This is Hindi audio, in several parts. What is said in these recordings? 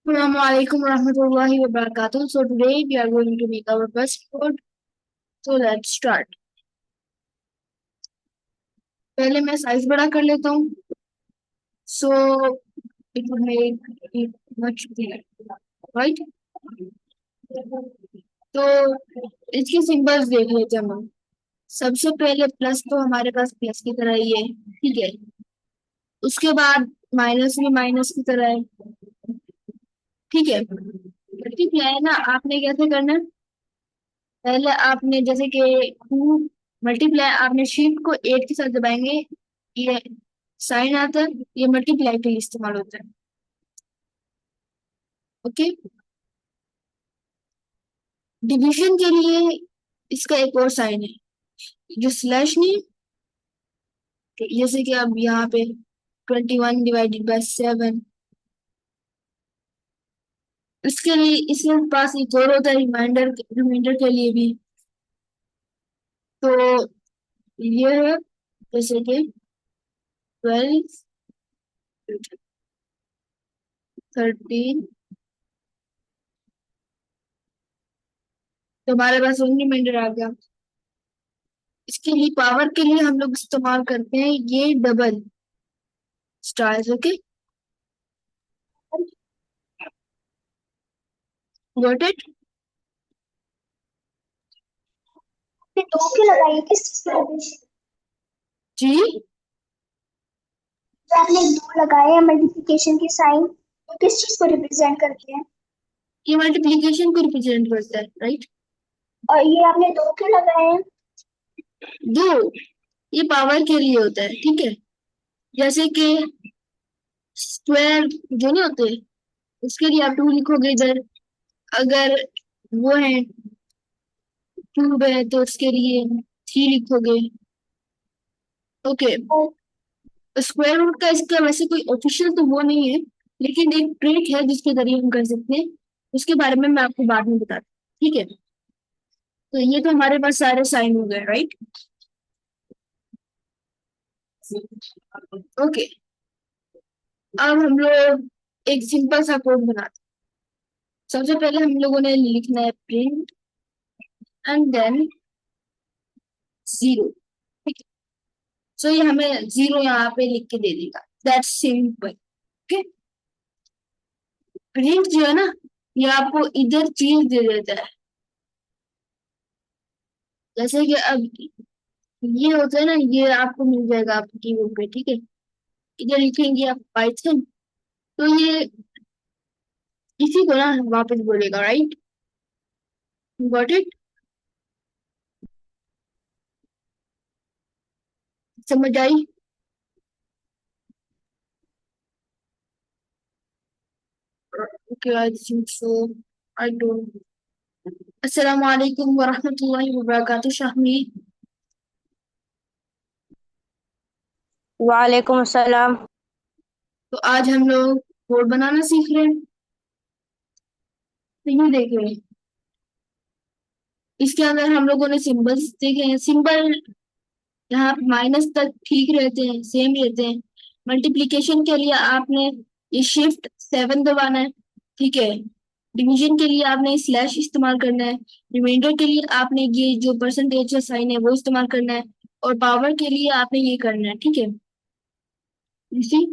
Assalamualaikum warahmatullahi wabarakatuh. So today we are going to make our first code. So let's start. पहले मैं साइज बड़ा कर लेता हूँ. So it would make it much bigger, right? तो इसके सिंबल्स देख लेते हैं हम. सबसे पहले प्लस तो हमारे पास प्लस की तरह ही है, ठीक है. उसके बाद माइनस भी माइनस की तरह है, ठीक है. मल्टीप्लाई ना आपने कैसे करना है. पहले आपने जैसे कि टू मल्टीप्लाई आपने शिफ्ट को 8 के साथ दबाएंगे, ये साइन आता है, ये मल्टीप्लाई के लिए इस्तेमाल होता है. ओके. डिवीजन के लिए इसका एक और साइन है जो स्लैश नहीं. जैसे कि अब यहाँ पे 21/7. इसके लिए इसके पास एक और होता है रिमाइंडर रिमाइंडर के लिए भी. तो ये है जैसे कि 12, 13. तो हमारे पास रिमाइंडर आ गया. इसके लिए पावर के लिए हम लोग इस्तेमाल करते हैं ये double stars. Okay, got it. आपने दो क्यों लगाई है? किस चीज को रिप्रेजेंट? जी, आपने दो लगाए हैं मल्टीप्लिकेशन के साइन, वो किस चीज को रिप्रेजेंट करते हैं? ये मल्टीप्लिकेशन को रिप्रेजेंट करता है, राइट. और ये आपने दो क्यों लगाए हैं? दो ये पावर के लिए होता है, ठीक है. जैसे कि स्क्वायर जो नहीं होते, उसके लिए आप टू लिखोगे इधर. अगर वो है क्यूब है तो उसके लिए थ्री लिखोगे. ओके. और स्क्वायर रूट का इसका वैसे कोई ऑफिशियल तो वो नहीं है, लेकिन एक ट्रिक है जिसके जरिए हम कर सकते हैं. उसके बारे में मैं आपको बाद में बताती हूँ, ठीक है. तो ये तो हमारे पास सारे साइन हो गए, राइट. ओके. अब हम लोग एक सिंपल सा कोड बनाते हैं. सबसे पहले हम लोगों ने लिखना है प्रिंट एंड देन जीरो. ठीक है. सो ये हमें जीरो यहाँ पे लिख के दे देगा. That's simple. ओके. प्रिंट जो है ना, ये आपको इधर चीज दे देता है. जैसे कि अब ये होता है ना, ये आपको मिल जाएगा आपके कीबोर्ड पे, ठीक है. इधर लिखेंगे आप पाइथन, तो ये इसी को ना वापस बोलेगा, राइट. Got it. समझ आई. Okay, I think so. I don't. अस्सलाम वालेकुम वरहमतुल्लाहि वबरकातुहू शाहमी. वालेकुम सलाम। तो आज हम लोग कोड बनाना सीख रहे हैं. तो ये देख रहे हैं, इसके अंदर हम लोगों ने सिंबल्स देखे हैं. सिंबल यहाँ माइनस तक ठीक रहते हैं, सेम रहते हैं. मल्टीप्लिकेशन के लिए आपने ये शिफ्ट 7 दबाना है, ठीक है. डिवीजन के लिए आपने स्लैश इस्तेमाल करना है. रिमाइंडर के लिए आपने ये जो परसेंटेज का साइन है वो इस्तेमाल करना है. और पावर के लिए आपने ये करना है, ठीक है. इसी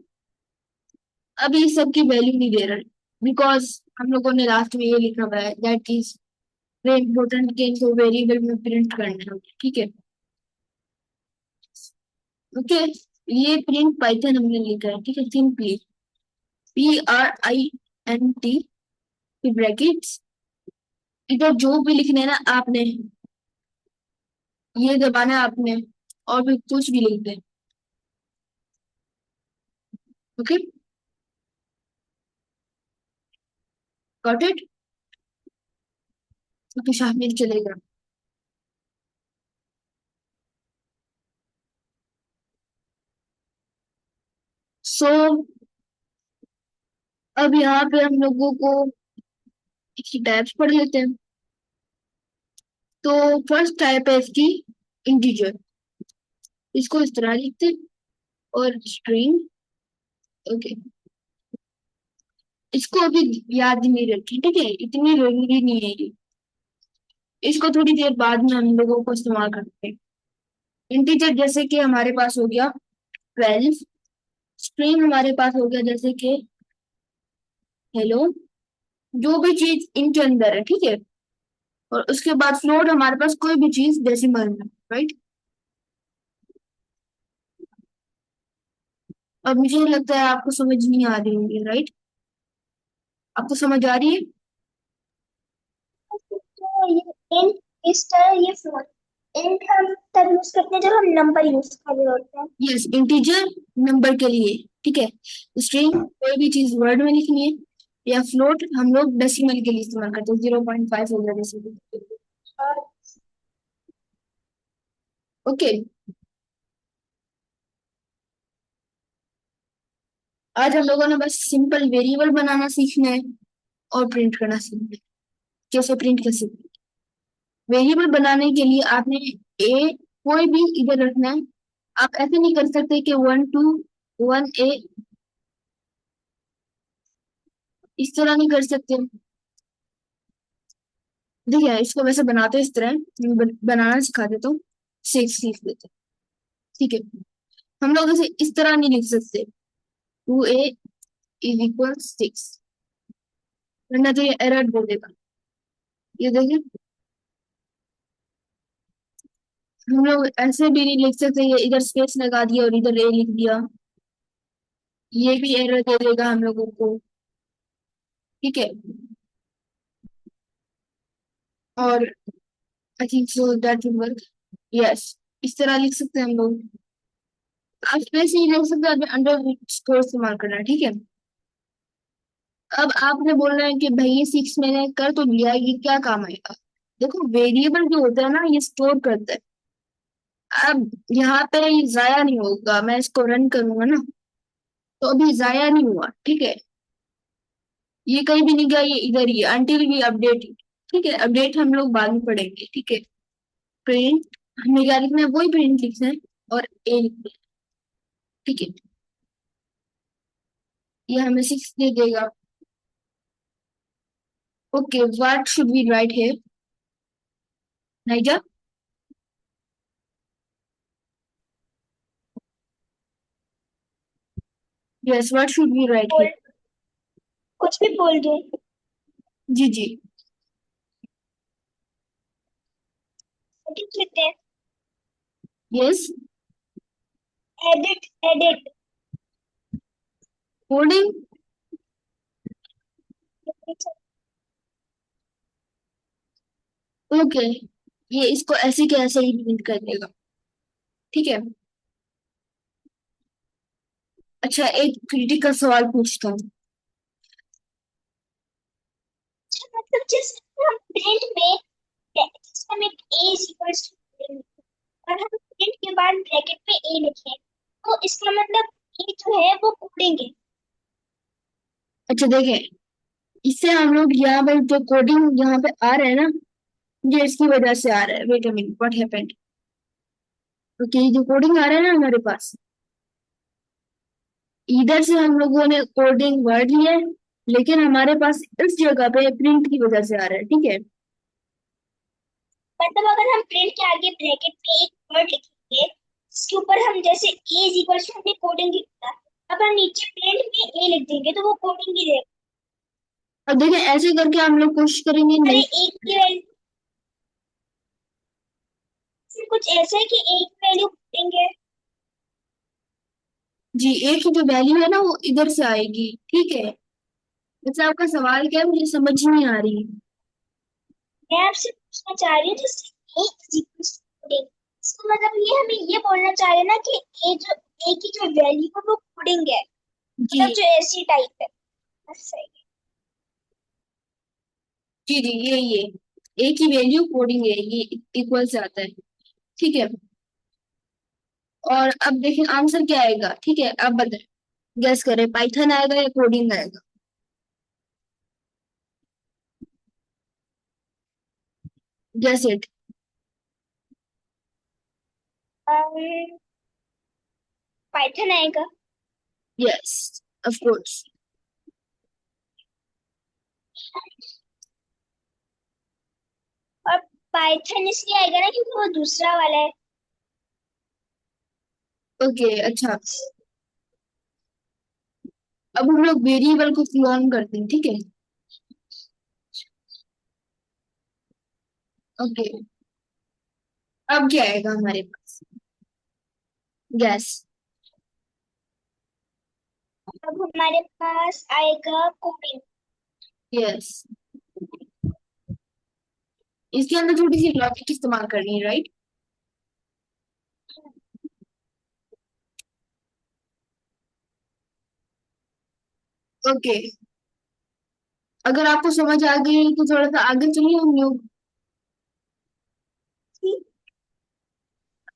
अब ये सब की वैल्यू नहीं दे रहा, बिकॉज हम लोगों ने लास्ट में ये लिखा हुआ है दैट इज वेरी इंपॉर्टेंट कि इनको वेरिएबल में प्रिंट करना है, ठीक है. ओके. ये प्रिंट पाइथन हमने लिखा है, ठीक है. Simply PRINT brackets. इधर जो भी लिखना है ना आपने, ये दबाना है आपने, और भी कुछ भी लिख दे. Okay, got it. ओके, शामिल चलेगा. सो अब यहाँ पे हम लोगों को इसकी टाइप्स पढ़ लेते हैं. तो फर्स्ट टाइप है इसकी इंटीजर. इसको इस तरह लिखते हैं. और स्ट्रिंग. ओके. इसको अभी याद नहीं रखें, ठीक है, इतनी जरूरी नहीं है ये। इसको थोड़ी देर बाद में हम लोगों को इस्तेमाल करते हैं। इंटीजर जैसे कि हमारे पास हो गया 12, स्ट्रिंग हमारे पास हो गया जैसे कि हेलो, जो भी चीज इनके अंदर है, ठीक है। और उसके बाद फ्लोट हमारे पास कोई भी चीज डेसिमल में, राइट। अब मुझे लगता है आपको समझ नहीं आ रही होगी, राइट। आपको समझ आ रही है? तो ये इंट इस तरह, ये फ्लोट। इंट हम तब यूज करते हैं जब हम नंबर यूज कर रहे होते हैं। यस, इंटीजर नंबर के लिए, ठीक है। स्ट्रिंग कोई भी चीज वर्ड में लिखनी है, या फ्लोट हम लोग डेसिमल के लिए इस्तेमाल करते हैं, 0.5 हो गया जैसे। और ओके, आज हम लोगों ने बस सिंपल वेरिएबल बनाना सीखना है और प्रिंट करना सीखना है। कैसे प्रिंट कर सकते हैं? वेरिएबल बनाने के लिए आपने ए कोई भी इधर रखना है। आप ऐसे नहीं कर सकते कि 1 2 1 A, इस तरह नहीं कर सकते। देखिए, इसको वैसे बनाते इस तरह हैं, बनाना सिखा देता हूँ, सीख लेते हैं, ठीक है। हम लोग इसे इस तरह नहीं लिख सकते, 2A = 6, वरना तो ये एरर बोल देगा। ये देखिए, हम लोग ऐसे भी नहीं लिख सकते, ये इधर स्पेस लगा दिया और इधर ए लिख दिया, ये भी एरर दे देगा हम लोगों को, ठीक है। और आई think so that will work. Yes, इस तरह लिख सकते हैं हम लोग। आप स्पेस नहीं लिख सकते, आप अंडर स्कोर इस्तेमाल करना है, ठीक है। अब आपने बोलना है कि भाई ये 6 मैंने कर तो लिया, ये क्या काम आएगा? देखो, वेरिएबल जो होता है ना, ये स्टोर करता है। अब यहाँ पे ये जाया नहीं होगा, मैं इसको रन करूंगा ना, तो अभी जाया नहीं हुआ, ठीक है। ये कहीं भी नहीं गया, ये इधर ही अंटिल वी अपडेट, ठीक है। अपडेट हम लोग बाद में पढ़ेंगे, ठीक है। प्रिंट, हमें क्या लिखना है? वही प्रिंट लिखना है और ए लिखना है, ठीक है। ये हमें 6 दे देगा। Okay, what should we write here, नाइजा? Yes, what should we write बोल, हियर? कुछ भी बोल दो। जी जी। लिख लेते हैं। Yes, edit edit. Coding. Okay, ये इसको ऐसे के ऐसे ही प्रिंट कर देगा, ठीक है। अच्छा, एक क्रिटिकल सवाल पूछता हूँ। अच्छा, मतलब जैसे हम प्रिंट में, जैसे हम एक ए इक्वल्स टू और हम प्रिंट के बाद ब्रैकेट में ए लिखे, तो इसका मतलब ए जो है वो कोडिंग है। अच्छा देखें, इससे हम लोग यहाँ पे जो कोडिंग यहाँ पे आ रहा है ना, ये इसकी वजह से आ रहा है। Wait a minute, what happened? Okay, जो कोडिंग आ रहा है ना हमारे पास, इधर से हम लोगों ने कोडिंग वर्ड लिया है, लेकिन हमारे पास इस जगह पे प्रिंट की वजह से आ रहा है, ठीक है। मतलब अगर हम प्रिंट के आगे ब्रैकेट में एक वर्ड लिखेंगे जिसके ऊपर हम जैसे ए इज इक्वल टू, हमने कोडिंग लिखा, अब हम नीचे प्रिंट में ए लिख देंगे तो वो कोडिंग ही रहेगा। अब देखें, ऐसे करके हम लोग कोशिश करेंगे अरे नहीं। एक की वैल्यू फिर कुछ ऐसा है कि एक वैल्यू कोडिंग है। जी, ए की जो वैल्यू है ना वो इधर से आएगी, ठीक है। वैसे आपका सवाल क्या है, मुझे समझ नहीं आ रही। मैं आपसे पूछना चाह रही हूँ जैसे ए इज इक्वल टू कोडिंग, इसका मतलब ये हमें ये बोलना चाह रहे हैं ना कि ए की जो वैल्यू है वो कोडिंग है, जी मतलब जो ऐसी टाइप है। बस सही है। जी जी, ये ए की वैल्यू कोडिंग है, ये इक्वल से आता है, ठीक है। और अब देखें आंसर क्या आएगा, ठीक है। अब बताएं, गेस करें, पाइथन आएगा या कोडिंग आएगा? Guess it. पाइथन आएगा। Yes, of course. पाइथन इसलिए आएगा ना क्योंकि वो दूसरा वाला है। ओके अच्छा, अब हम लोग वेरिएबल को क्लोन करते हैं, ठीक है। ओके, अब क्या आएगा हमारे पास, गैस। अब हमारे पास आएगा कोडिंग। यस, इसके अंदर थोड़ी सी लॉजिक इस्तेमाल करनी है, राइट। ओके, अगर आपको समझ आ गई तो थोड़ा सा आगे चलिए हम लोग।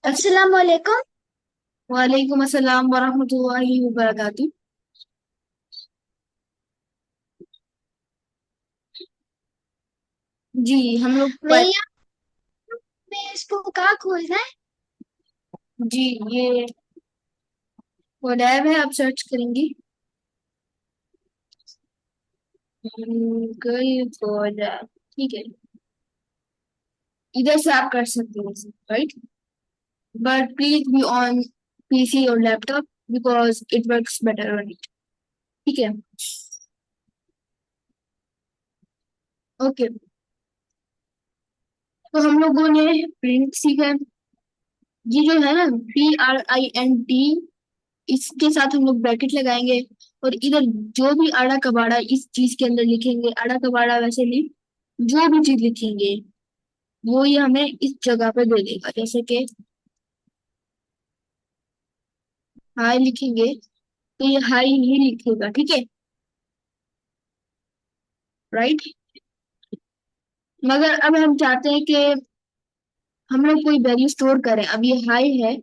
अस्सलाम वालेकुम। वालेकुम अस्सलाम वरहमतुल्लाहि वबरकातुहू। जी हम लोग भैया मैं इसको कहाँ खोलना है? जी ये वो लैब है, आप सर्च करेंगी। गई तो लैब, ठीक है, इधर से आप कर सकते हैं, right. But please be on PC और laptop because it works better on it, ठीक है। ओके, तो हम लोगों ने प्रिंट सीखा है। ये जो है ना, PRINT, इसके साथ हम लोग ब्रैकेट लगाएंगे और इधर जो भी आड़ा कबाड़ा इस चीज के अंदर लिखेंगे, आड़ा कबाड़ा वैसे नहीं, जो भी चीज लिखेंगे वो ये हमें इस जगह पे दे देगा। जैसे कि हाई लिखेंगे तो ये हाई ही लिखेगा, ठीक है, राइट। मगर अब हम चाहते हैं कि हम लोग कोई वैल्यू स्टोर करें। अब ये हाई है,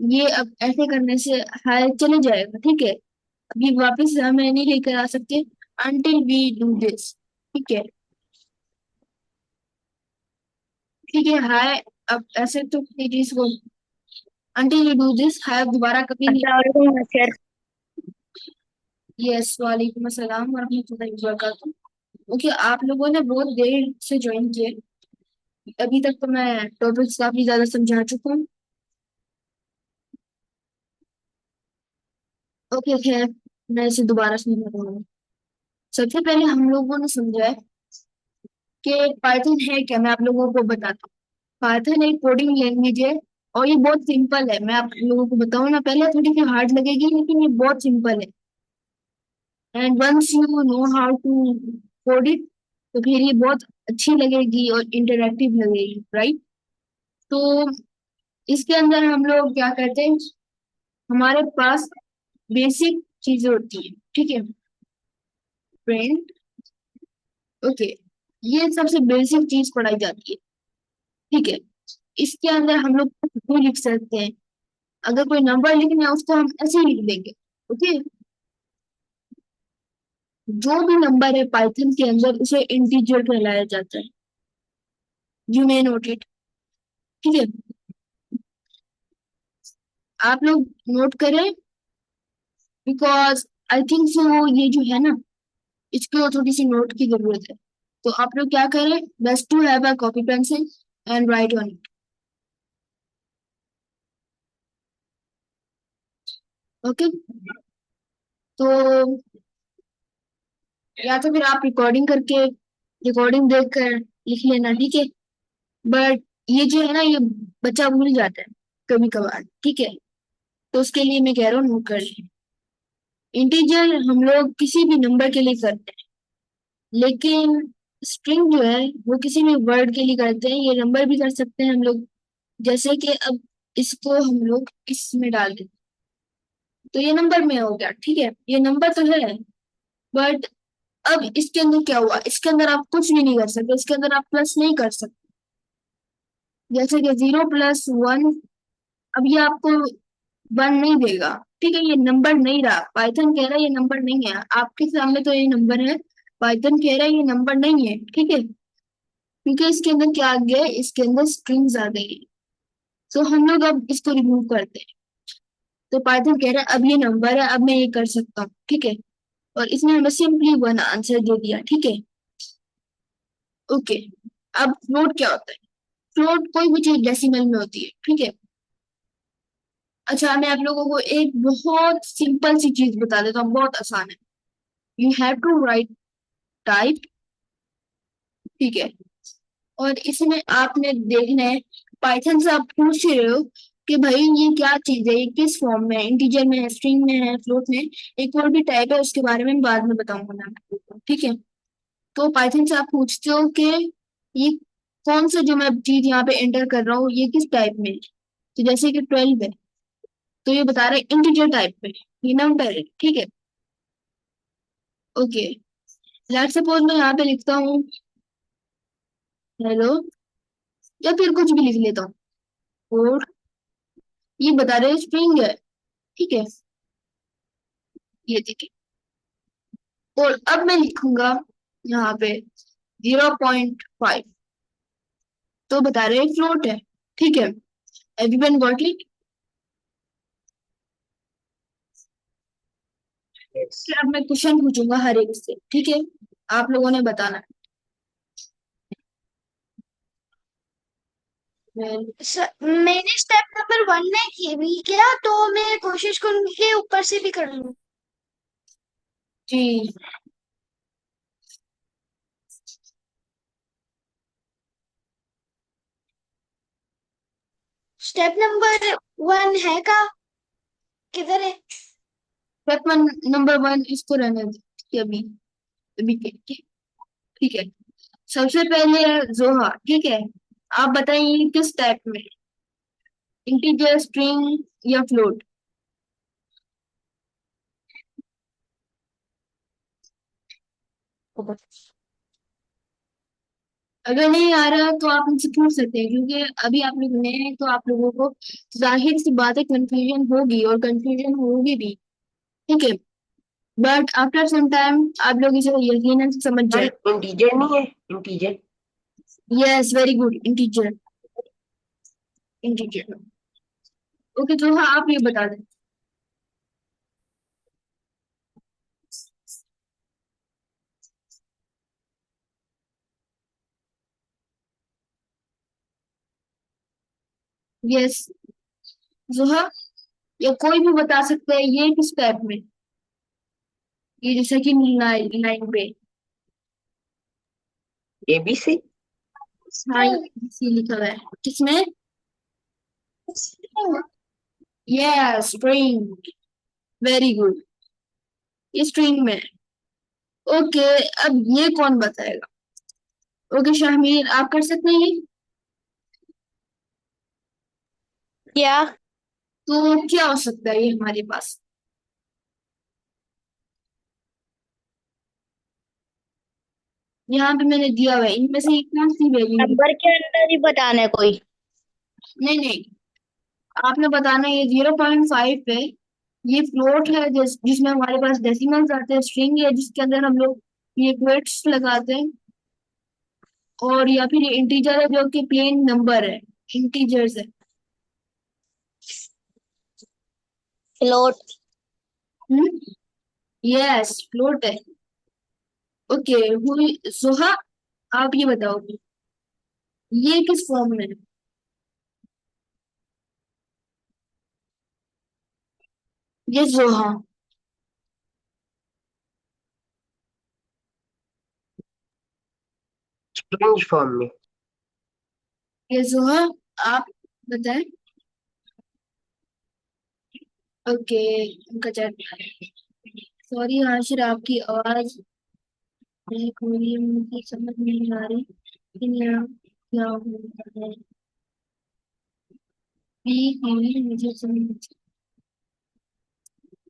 ये अब ऐसे करने से हाई चले जाएगा, ठीक है। अब ये वापस हमें नहीं लेकर आ सकते until we do this, ठीक है। ठीक है, हाय, अब ऐसे तो किसी चीज को until you do this हाय अब दोबारा कभी नहीं। अस्सलाम सर। यस, वालेकुम अस्सलाम वरहमतुल्लाहि वबरकातुहू। ओके, आप लोगों ने बहुत देर से ज्वाइन किए, अभी तक तो मैं टॉपिक्स काफी ज्यादा समझा चुका हूँ। ओके खैर, मैं इसे दोबारा समझा दूंगा। सबसे पहले हम लोगों ने समझा है कि पाइथन है क्या, मैं आप लोगों को बताता हूँ। पाइथन एक कोडिंग लैंग्वेज है और ये बहुत सिंपल है। मैं आप लोगों को बताऊँ ना, पहले थोड़ी सी हार्ड लगेगी लेकिन ये बहुत सिंपल है। And once you know how to code it तो फिर ये बहुत अच्छी लगेगी और इंटरेक्टिव लगेगी, राइट। तो इसके अंदर हम लोग क्या करते हैं, हमारे पास बेसिक चीजें होती है, ठीक है। प्रिंट, ओके, ये सबसे बेसिक चीज पढ़ाई जाती है, ठीक है। इसके अंदर हम लोग कुछ भी लिख सकते हैं। अगर कोई नंबर लिखना है उसको हम ऐसे ही लिख देंगे, ओके। जो भी नंबर है पाइथन के अंदर उसे इंटीजर कहलाया जाता है। यू मे नोट इट, ठीक है। आप लोग नोट करें बिकॉज आई थिंक सो ये जो है ना, इसको थोड़ी सी नोट की जरूरत है। तो आप लोग क्या करें, best to have a copy pencil and write on it, okay. तो या तो फिर आप रिकॉर्डिंग करके, रिकॉर्डिंग देख कर लिख लेना, ठीक है। बट ये जो है ना, ये बच्चा भूल जाता है कभी कभार, ठीक है। तो उसके लिए मैं कह रहा हूँ नोट कर लें। इंटीजर हम लोग किसी भी नंबर के लिए करते हैं, लेकिन स्ट्रिंग जो है वो किसी भी वर्ड के लिए करते हैं। ये नंबर भी कर सकते हैं हम लोग, जैसे कि अब इसको हम लोग इसमें डाल दें तो ये नंबर में हो गया, ठीक है, ये नंबर तो है। बट अब इसके अंदर क्या हुआ, इसके अंदर आप कुछ भी नहीं कर सकते, इसके अंदर आप प्लस नहीं कर सकते। जैसे कि 0 + 1, अब ये आपको 1 नहीं देगा, ठीक है, ये नंबर नहीं रहा। पाइथन कह रहा है ये नंबर नहीं है, आपके सामने तो ये नंबर है, पाइथन कह रहा है ये नंबर नहीं है, ठीक है। क्योंकि इसके अंदर क्या आ गया है, इसके अंदर स्ट्रिंग्स आ गई है। तो हम लोग अब इसको रिमूव करते हैं। तो पाइथन कह रहा है अब ये नंबर है, अब मैं ये कर सकता हूँ, ठीक है। और इसने हमें सिंपली 1 आंसर दे दिया, ठीक है। ओके, अब फ्लोट क्या होता है, फ्लोट कोई भी चीज डेसिमल में होती है, ठीक है। अच्छा, मैं आप लोगों को एक बहुत सिंपल सी चीज बता देता हूँ, बहुत आसान है। You have to write type, ठीक है। और इसमें आपने देखना है, पाइथन से आप पूछ रहे हो कि भाई ये क्या चीज है, ये किस फॉर्म में है, इंटीजर में है, स्ट्रिंग में है, फ्लोट में। एक और भी टाइप है, उसके बारे में बाद में बताऊंगा मैं आपको, ठीक है। तो पाइथन से आप पूछते हो कि ये कौन सा जो मैं चीज यहाँ पे एंटर कर रहा हूँ ये किस टाइप में है। तो जैसे कि 12 है, तो ये बता रहे हैं इंटीजर टाइप में, ये नंबर है, ठीक है। ओके, लेट सपोज मैं यहाँ पे लिखता हूँ हेलो, या फिर कुछ भी लिख लेता हूँ, और ये बता रहे हैं स्ट्रिंग है, ठीक है। ये देखिए, और अब मैं लिखूंगा यहाँ पे 0.5, तो बता रहे हैं फ्लोट है, ठीक है। Everyone got it? यस। फिर अब मैं क्वेश्चन पूछूंगा हर एक से, ठीक है। आप लोगों ने बताना है। मैंने स्टेप नंबर 1 में की भी किया, तो मैं कोशिश करूंगी कि ऊपर से भी कर लूं। जी, स्टेप नंबर 1 है का, किधर है? स्टेप नंबर 1 इसको रहने दीजिए अभी, अभी के, ठीक है। सबसे पहले है जोहा, ठीक है। आप बताइए किस टाइप में, इंटीजर, स्ट्रिंग या फ्लोट? अगर नहीं आ रहा तो आप मुझसे पूछ सकते हैं, क्योंकि अभी आप लोग नए हैं तो आप लोगों को जाहिर सी बात है कंफ्यूजन होगी, और कंफ्यूजन होगी भी, ठीक है। बट आफ्टर सम टाइम आप लोग इसे यकीनन से समझ सर जाए। इंटीजर नहीं है, integer. Yes, very good, integer, integer. Okay, तो हाँ आप ये बता दें। यस, जोहा, या कोई भी बता सकता है ये किस टाइप में, ये जैसे कि लाइन लाइन पे। एबीसी। हाँ, ये ABC लिखा हुआ है किसमें? यस, स्ट्रिंग, वेरी गुड, ये स्ट्रिंग में है। ओके, अब ये कौन बताएगा? ओके शाहमीर, आप कर सकते हैं ये? क्या? तो क्या हो सकता है ये हमारे पास? यहाँ पे मैंने दिया हुआ है, इनमें से एक कौन सी वैल्यू? नंबर के अंदर ही बताना है कोई? नहीं नहीं, आपने बताना है ये 0.5 है, ये फ्लोट है जिसमें हमारे पास डेसिमल्स आते हैं, स्ट्रिंग है जिसके अंदर हम लोग ये क्वेट्स लगाते हैं, और या फिर ये इंटीजर है जो कि प्लेन नंबर है, इंटीजर्स है। फ्लोट। यस, फ्लोट है। ओके, हुई सुहा, आप ये बताओ ये किस फॉर्म में है? ये जोहा, स्ट्रिंग फॉर्म में। ये जोहा, आप बताएं। ओके, उनका चैट, सॉरी हाशिर, आपकी आवाज ब्रेक हो रही है, मुझे समझ नहीं आ रही लेकिन यहाँ क्या हो रहा है, भी मुझे समझ।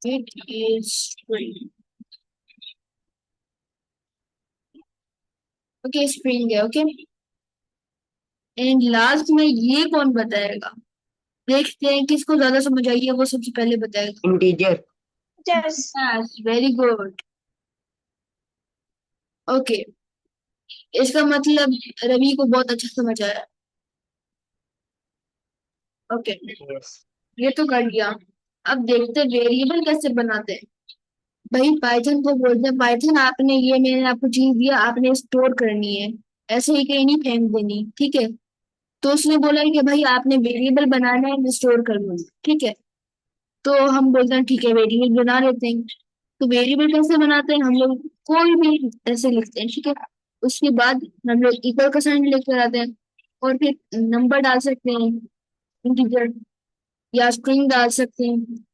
It is spring, okay spring है, ओके। एंड लास्ट में ये कौन बताएगा? देखते हैं किसको ज्यादा समझ आई है, वो सबसे पहले बताएगा। Integer. Yes. Yes, very good. Okay, इसका मतलब रवि को बहुत अच्छा समझ आया। Okay, yes. ये तो कर लिया। अब देखते वेरिएबल कैसे बनाते हैं। भाई पाइथन को बोलते हैं, पाइथन आपने ये, मैंने आपको चीज दिया, आपने स्टोर करनी है, ऐसे ही कहीं नहीं फेंक देनी, ठीक है। तो उसने बोला कि भाई आपने वेरिएबल बनाना है, मैं स्टोर कर लूंगा, ठीक है। तो हम बोलते हैं ठीक है वेरिएबल बना लेते हैं। तो वेरिएबल कैसे बनाते हैं हम लोग, कोई भी ऐसे लिखते हैं, ठीक है। उसके बाद हम लोग इक्वल का साइन लेकर आते हैं, और फिर नंबर डाल सकते हैं, इंटीजर, या स्ट्रिंग डाल सकते हैं,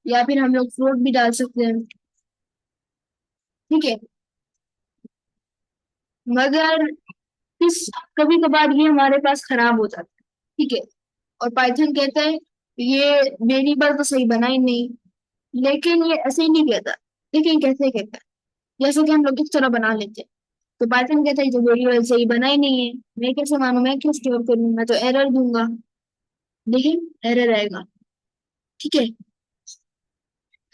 या फिर हम लोग फ्लोट भी डाल सकते हैं, ठीक है। मगर इस कभी कभार ये हमारे पास खराब हो जाता है, ठीक है। और पाइथन कहता है ये वेरिएबल तो सही बना ही नहीं, लेकिन ये ऐसे ही नहीं कहता। लेकिन कैसे कहता है, जैसे कि हम लोग इस तरह बना लेते हैं। तो पाइथन कहता है जो वेरिएबल सही बना ही नहीं है, मैं कैसे मानूं, मैं क्यों स्टोर करूं, मैं तो एरर दूंगा। देखिए एरर आएगा, ठीक है।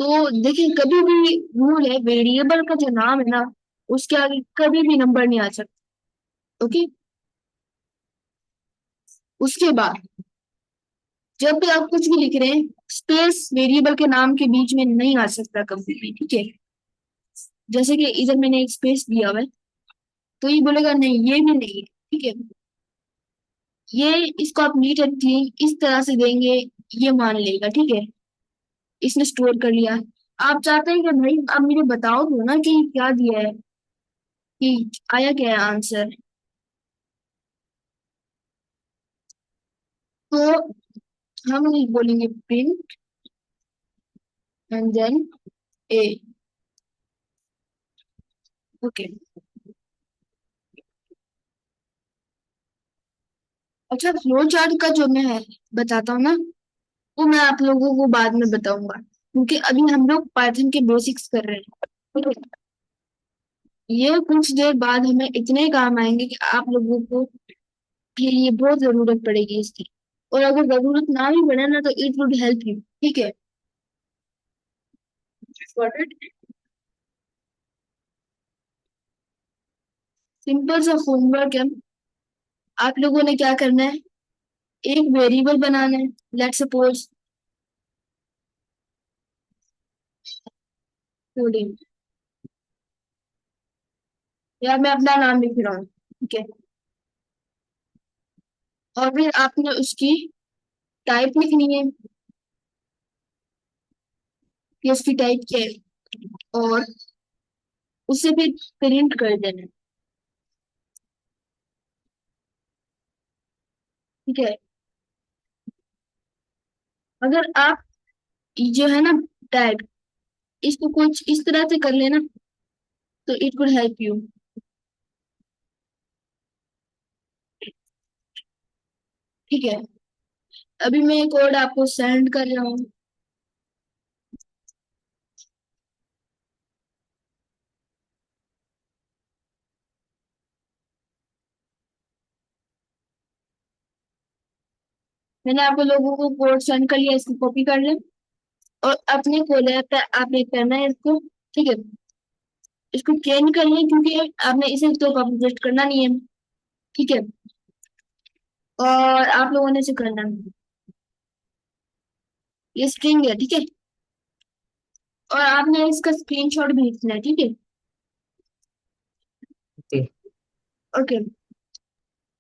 तो देखिए कभी भी रूल है, वेरिएबल का जो नाम है ना, उसके आगे कभी भी नंबर नहीं आ सकता, ओके। उसके बाद जब भी आप कुछ भी लिख रहे हैं, स्पेस वेरिएबल के नाम के बीच में नहीं आ सकता कभी भी, ठीक है। जैसे कि इधर मैंने एक स्पेस दिया हुआ है, तो ये बोलेगा नहीं ये भी नहीं है, ठीक है। ये इसको आप नीट एंड क्लीन इस तरह से देंगे, ये मान लेगा, ठीक है। इसने स्टोर कर लिया। आप चाहते हैं कि भाई आप मुझे बताओ दो ना कि क्या दिया है, कि आया क्या है आंसर। तो हम बोलेंगे print and then A, okay. अच्छा फ्लो चार्ट का जो मैं है बताता हूँ ना, वो मैं आप लोगों को बाद में बताऊंगा, क्योंकि अभी हम लोग पाइथन के बेसिक्स कर रहे हैं, ठीक है? ये कुछ देर बाद हमें इतने काम आएंगे कि आप लोगों को के लिए बहुत जरूरत पड़ेगी इसकी। और अगर जरूरत ना भी पड़े ना, तो इट वुड हेल्प यू, ठीक है। सिंपल सा होमवर्क है, आप लोगों ने क्या करना है, एक वेरिएबल बनाना है, लेट्स सपोज कोडिंग, या मैं अपना नाम लिख रहा हूँ, ठीक है। और फिर आपने उसकी टाइप लिखनी है कि उसकी टाइप क्या है, और उसे फिर प्रिंट कर देना है, ठीक है। अगर आप जो है ना टाइप, इसको कुछ इस तरह से कर लेना, तो इट वुड हेल्प यू, ठीक है। अभी मैं कोड आपको सेंड कर रहा हूँ। मैंने आपको लोगों को कोड सेंड कर लिया, इसको कॉपी कर लें, और अपने कोलैब पे आपने करना है इसको, ठीक है। इसको चेंज कर लें, क्योंकि आपने इसे तो कॉपी पेस्ट करना नहीं है, ठीक है। और आप लोगों ने इसे करना है, ये स्ट्रिंग है, ठीक है। और आपने इसका स्क्रीनशॉट भी खींचना है, ठीक है। ओके। ओके,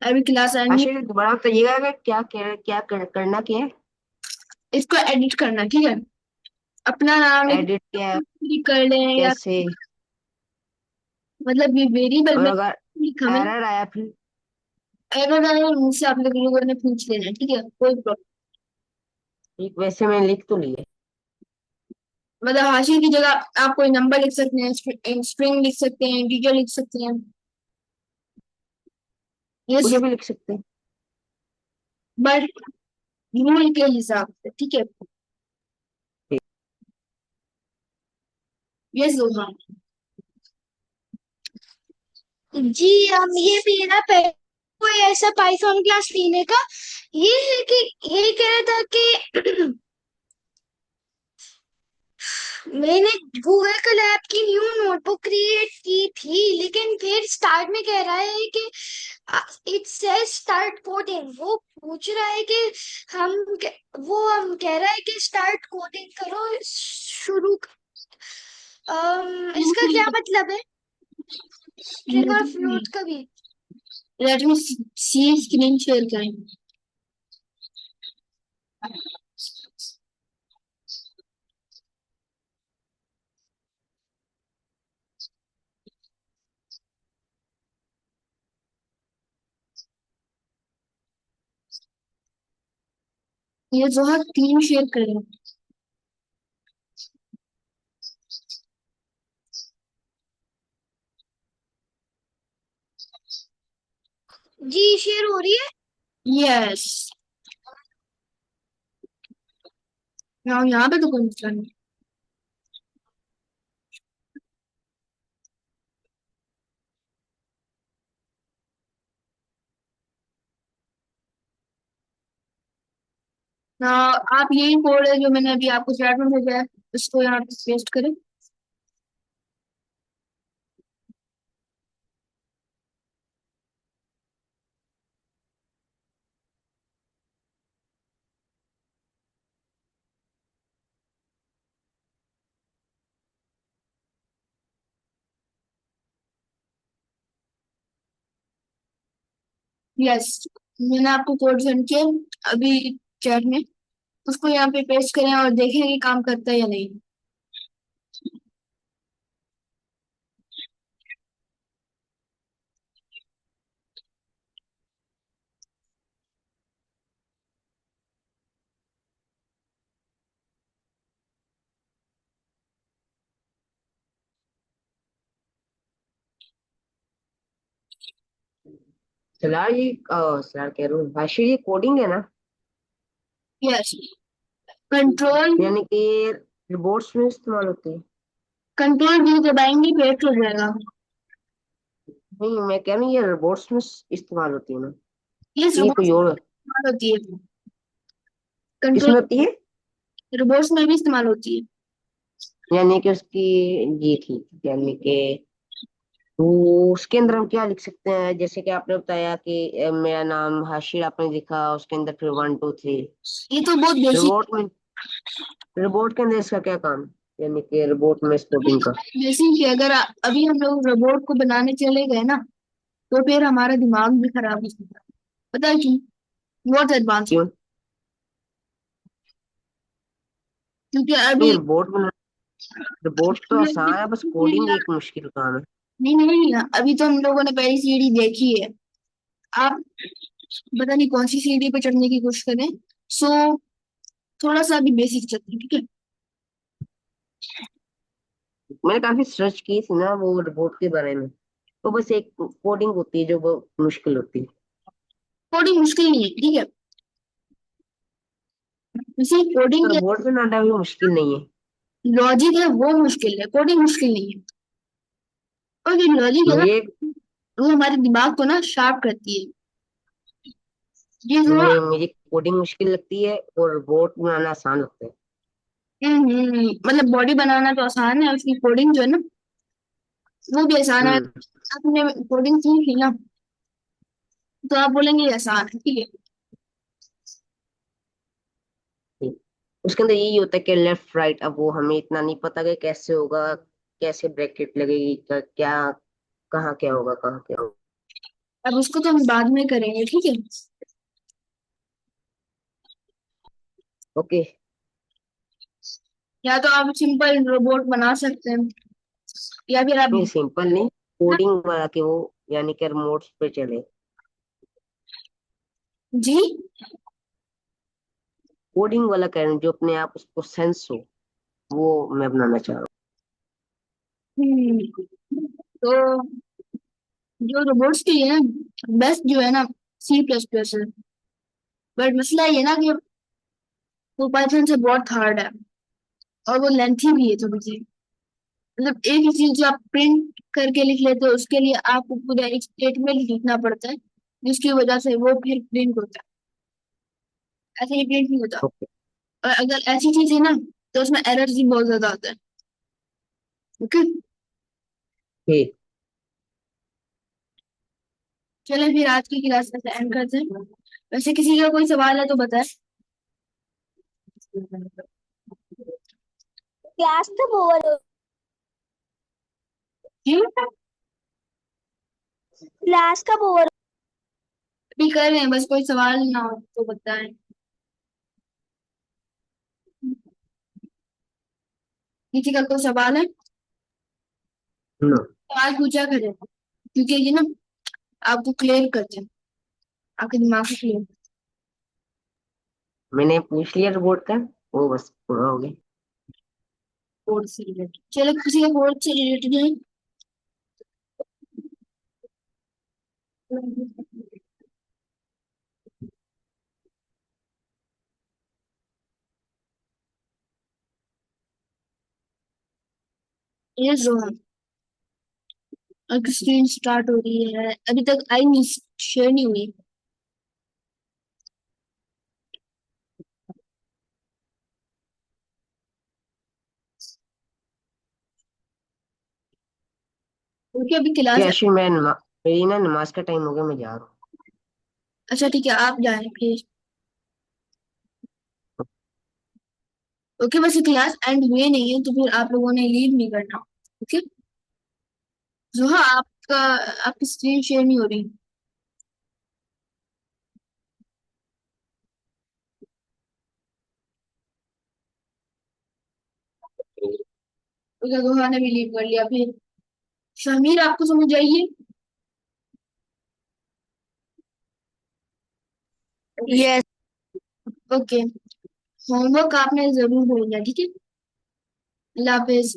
अभी क्लास एंड, आशीष दोबारा बताइएगा कि करना क्या है। इसको एडिट करना, ठीक है। अपना नाम एडिट क्या है, क्लिक कर लें, या कैसे? मतलब ये वेरिएबल और में अगर लिखा मैंने, एरर आया फिर? एरर आए मुझसे आप लोगों ने पूछ लेना, ठीक है, कोई प्रॉब्लम। ठीक, वैसे मैंने लिख तो लिए। मतलब हाशिए की जगह आप कोई नंबर लिख सकते हैं, स्ट्रिंग लिख सकते हैं, इंटीजर लिख सकते हैं, ये कुछ भी लिख सकते हैं। बट रूल के हिसाब से, ठीक है। ठीक। ये जोहा, जी ये भी है ना कोई ऐसा पाइथन क्लास लेने का। ये है कि ये कह रहा था कि मैंने गूगल कोलैब की न्यू नोटबुक क्रिएट की थी, लेकिन फिर स्टार्ट में कह रहा है कि इट सेज स्टार्ट कोडिंग। वो पूछ रहा है कि हम कह रहा है कि स्टार्ट कोडिंग करो, शुरू इसका क्या मतलब है, स्ट्रिंग और फ्लोट का भी। लेट मी सी स्क्रीन शेयर करें। ये जो है स्क्रीन शेयर करें। जी शेयर हो रही है। यस, यहाँ पे तो कोई मसला नहीं। ना, आप यही कोड है जो मैंने अभी आपको चैट में भेजा है, उसको यहाँ पे पेस्ट करें। यस, मैंने आपको कोड सेंड किया अभी चैट में, उसको यहाँ पे पेस्ट करें और देखें कि काम करता है या नहीं। सलार ये सलार कह रहा हूँ भाषा, ये कोडिंग है ना? यस, कंट्रोल यानी कि रिबोर्ड्स में इस्तेमाल होती है? कंट्रोल डी दबाएंगे पेस्ट हो जाएगा। नहीं, मैं कह रहा हूँ ये रिबोर्ड्स में इस्तेमाल होती है ना? ये ये रोबोट्स कोई और है? इस्तेमाल होती है, कंट्रोल इसमें होती है? रोबोट्स में भी इस्तेमाल होती है। यानी कि उसकी, जी ठीक, यानी कि तो उसके अंदर हम क्या लिख सकते हैं? जैसे कि आपने बताया कि मेरा नाम हाशिर आपने लिखा, उसके अंदर फिर 1 2 3। ये तो बहुत बेसिक रोबोट में, रोबोट के अंदर इसका क्या काम है? यानी कि रोबोट में कोडिंग का? बेसिक है। अगर अभी हम लोग रोबोट को बनाने चले गए ना, तो फिर हमारा दिमाग भी खराब हो सकता है। पता है क्यों? बहुत एडवांस, क्यों? क्योंकि नहीं, अभी रोबोट बना, रोबोट तो आसान है, बस कोडिंग एक मुश्किल काम है। नहीं नहीं नहीं, अभी तो हम लोगों ने पहली सीढ़ी देखी है। आप पता नहीं कौन सी सीढ़ी पे चढ़ने की कोशिश करें। सो थोड़ा सा अभी बेसिक चलते हैं, ठीक है? मैंने काफी सर्च की थी ना वो रोबोट के बारे में, तो बस एक कोडिंग होती है जो बहुत मुश्किल होती है। कोडिंग मुश्किल नहीं है, ठीक है? इसी कोडिंग के रोबोट बनाना भी मुश्किल नहीं है। लॉजिक है वो मुश्किल है, कोडिंग मुश्किल नहीं है। और जो लॉजिक है ना, मुझे वो हमारे दिमाग को ना शार्प करती है। ये जो नहीं, मुझे कोडिंग मुश्किल लगती है और रोबोट बनाना आसान लगता है। मतलब बॉडी बनाना तो आसान है, उसकी कोडिंग जो है ना वो भी आसान है। हम्म। आपने कोडिंग सीख ली ना, तो आप बोलेंगे ये आसान है, ठीक है? ठीक। उसके अंदर यही होता है कि लेफ्ट राइट, अब वो हमें इतना नहीं पता कि कैसे होगा, कैसे ब्रैकेट लगेगी, क्या, कहाँ क्या होगा, कहाँ क्या होगा। अब उसको तो हम बाद में करेंगे, ठीक है? ओके। या तो आप सिंपल रोबोट बना सकते हैं, या फिर आप नहीं, सिंपल नहीं, कोडिंग वाला के वो, यानी कि रिमोट पे चले। जी। कोडिंग वाला कह रहे हैं, जो अपने आप उसको सेंस हो, वो मैं बनाना चाह रहा तो जो रोबोट्स के लिए ना बेस्ट जो है ना सी प्लस प्लस है। बट मसला ये ना कि वो पाइथन से बहुत हार्ड है, और वो लेंथी भी है थोड़ी सी। मतलब एक ही चीज जो आप प्रिंट करके लिख लेते हो, उसके लिए आपको पूरा एक स्टेटमेंट लिखना पड़ता है, जिसकी वजह से वो फिर प्रिंट होता है। ऐसे ही प्रिंट नहीं होता। हूँ। ओके। और अगर ऐसी चीज है ना, तो उसमें एरर्स भी बहुत ज्यादा आता है। ओके, ठीक। चले फिर आज की क्लास ऐसे एंड करते हैं। वैसे किसी का कोई सवाल है तो बताए। क्लास कब ओवर हो जी, क्लास कब ओवर अभी कर रहे हैं, बस कोई सवाल ना हो तो बताएं। किसी का कोई सवाल है नो। तो आज पूछा करें, क्योंकि ये ना आपको क्लियर करते हैं, आपके दिमाग को क्लियर। मैंने पूछ लिया रोबोट का, वो बस पूरा हो गया। कोड से रिलेटेड, चलो किसी का कोड से रिलेटेड है। ये जो है, अब स्क्रीन स्टार्ट हो रही है, अभी तक आई नहीं, शेयर नहीं हुई। ओके अभी क्लास। कैश मैं मेरी ना नमाज का टाइम हो गया, मैं जा रहा हूँ। अच्छा ठीक है, आप जाएं प्लीज। ओके बस क्लास एंड हुए नहीं है तो फिर आप लोगों ने लीव नहीं करना। ओके जो हाँ आपका, आपकी स्क्रीन शेयर नहीं हो रही। ओके जोहा ने भी लीव कर लिया फिर। शमीर आपको समझ आइए। यस। ओके, होमवर्क आपने जरूर भेजना, ठीक है। अल्लाह हाफिज।